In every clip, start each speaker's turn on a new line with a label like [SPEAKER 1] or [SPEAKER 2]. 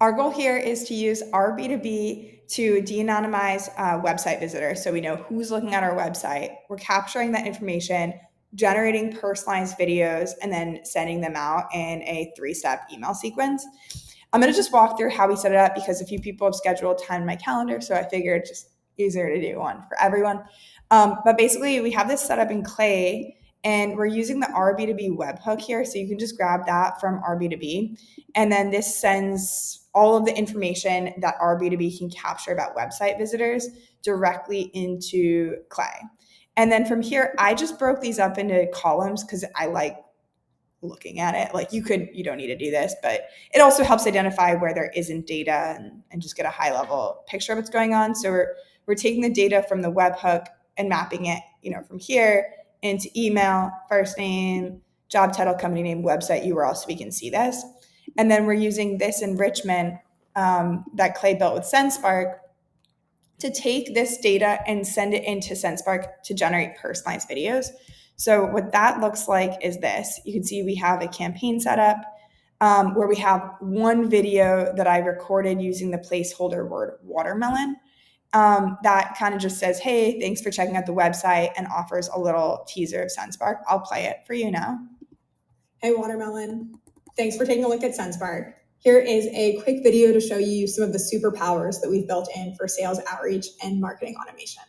[SPEAKER 1] Our goal here is to use our B2B to de-anonymize website visitors so we know who's looking at our website. We're capturing that information, generating personalized videos, and then sending them out in a 3-step email sequence. I'm going to just walk through how we set it up because a few people have scheduled time in my calendar, so I figured it's just easier to do one for everyone. But basically, we have this set up in Clay, and we're using the RB2B webhook here, so you can just grab that from RB2B. And then this sends all of the information that RB2B can capture about website visitors directly into Clay. And then from here, I just broke these up into columns because I like looking at it. Like you don't need to do this, but it also helps identify where there isn't data and just get a high level picture of what's going on. So we're taking the data from the webhook and mapping it, from here into email, first name, job title, company name, website URL, so we can see this. And then we're using this enrichment that Clay built with SendSpark to take this data and send it into SendSpark to generate personalized videos. So what that looks like is this. You can see we have a campaign set up where we have one video that I recorded using the placeholder word watermelon. That kind of just says, hey, thanks for checking out the website, and offers a little teaser of SendSpark. I'll play it for you now.
[SPEAKER 2] Hey, Watermelon. Thanks for taking a look at SendSpark. Here is a quick video to show you some of the superpowers that we've built in for sales outreach and marketing automation.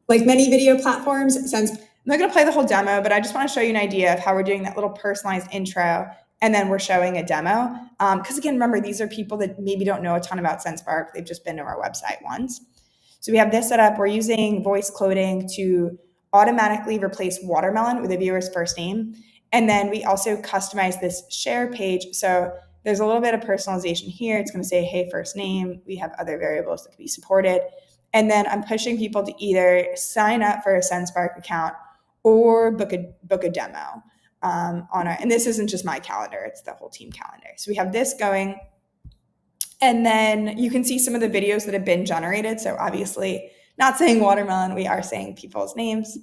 [SPEAKER 2] Like many video platforms,
[SPEAKER 1] I'm not going to play the whole demo, but I just want to show you an idea of how we're doing that little personalized intro, and then we're showing a demo. Because again, remember, these are people that maybe don't know a ton about SendSpark. They've just been to our website once. So we have this set up. We're using voice coding to automatically replace watermelon with a viewer's first name. And then we also customize this share page. So there's a little bit of personalization here. It's going to say, hey, first name. We have other variables that can be supported. And then I'm pushing people to either sign up for a SendSpark account or book a demo and this isn't just my calendar, it's the whole team calendar. So we have this going. And then you can see some of the videos that have been generated. So obviously not saying watermelon, we are saying people's names.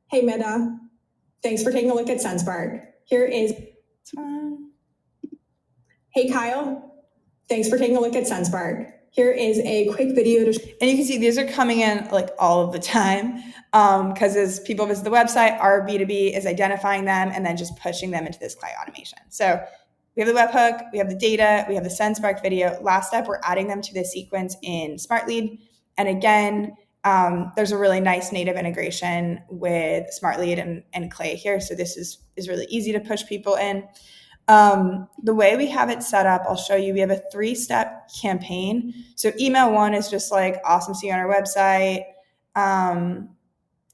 [SPEAKER 2] Hey, Meta. Thanks for taking a look at SendSpark. Here is... Hey, Kyle. Thanks for taking a look at SendSpark. Here is a quick video
[SPEAKER 1] and you can see these are coming in like all of the time because as people visit the website, our B2B is identifying them and then just pushing them into this Clay automation. So we have the webhook, we have the data, we have the SendSpark video. Last step, we're adding them to the sequence in SmartLead. And again, there's a really nice native integration with SmartLead and Clay here. So this is really easy to push people in. The way we have it set up, I'll show you. We have a 3-step campaign. So email 1 is just like, awesome, see you on our website.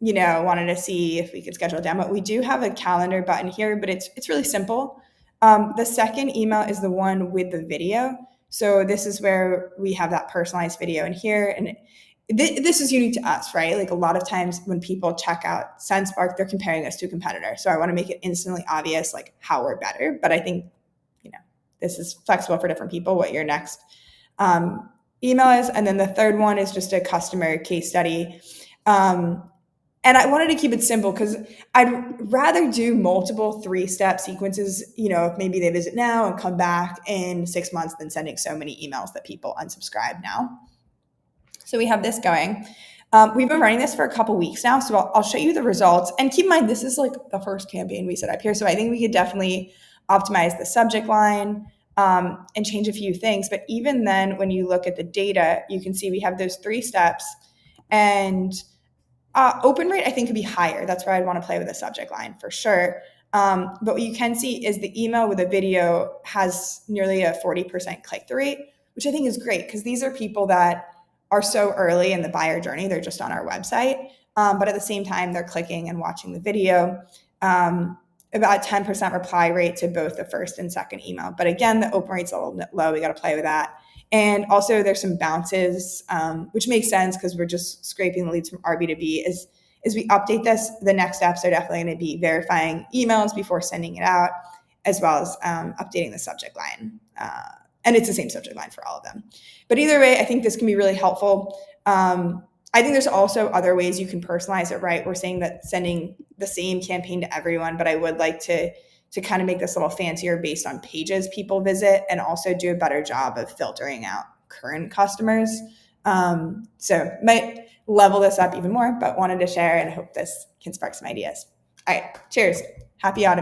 [SPEAKER 1] Wanted to see if we could schedule a demo. We do have a calendar button here, but it's really simple. The second email is the one with the video. So this is where we have that personalized video in here. And this is unique to us, right? Like a lot of times when people check out SendSpark, they're comparing us to a competitor. So I want to make it instantly obvious, like how we're better. But I think, this is flexible for different people, what your next email is. And then the third one is just a customer case study. And I wanted to keep it simple because I'd rather do multiple 3-step sequences, if maybe they visit now and come back in 6 months than sending so many emails that people unsubscribe now. So we have this going. We've been running this for a couple weeks now, so I'll show you the results. And keep in mind, this is like the first campaign we set up here. So I think we could definitely optimize the subject line and change a few things. But even then, when you look at the data, you can see we have those 3 steps. And open rate, I think, could be higher. That's where I'd want to play with the subject line for sure. But what you can see is the email with a video has nearly a 40% click-through rate, which I think is great because these are people that are so early in the buyer journey. They're just on our website. But at the same time, they're clicking and watching the video. About 10% reply rate to both the first and second email. But again, the open rate's a little bit low. We got to play with that. And also there's some bounces, which makes sense because we're just scraping the leads from RB2B. As we update this, the next steps are definitely going to be verifying emails before sending it out, as well as updating the subject line. And it's the same subject line for all of them. But either way, I think this can be really helpful. I think there's also other ways you can personalize it, right? We're saying that sending the same campaign to everyone, but I would like to to kind of make this a little fancier based on pages people visit, and also do a better job of filtering out current customers. So might level this up even more, but wanted to share and hope this can spark some ideas. All right, cheers. Happy automation.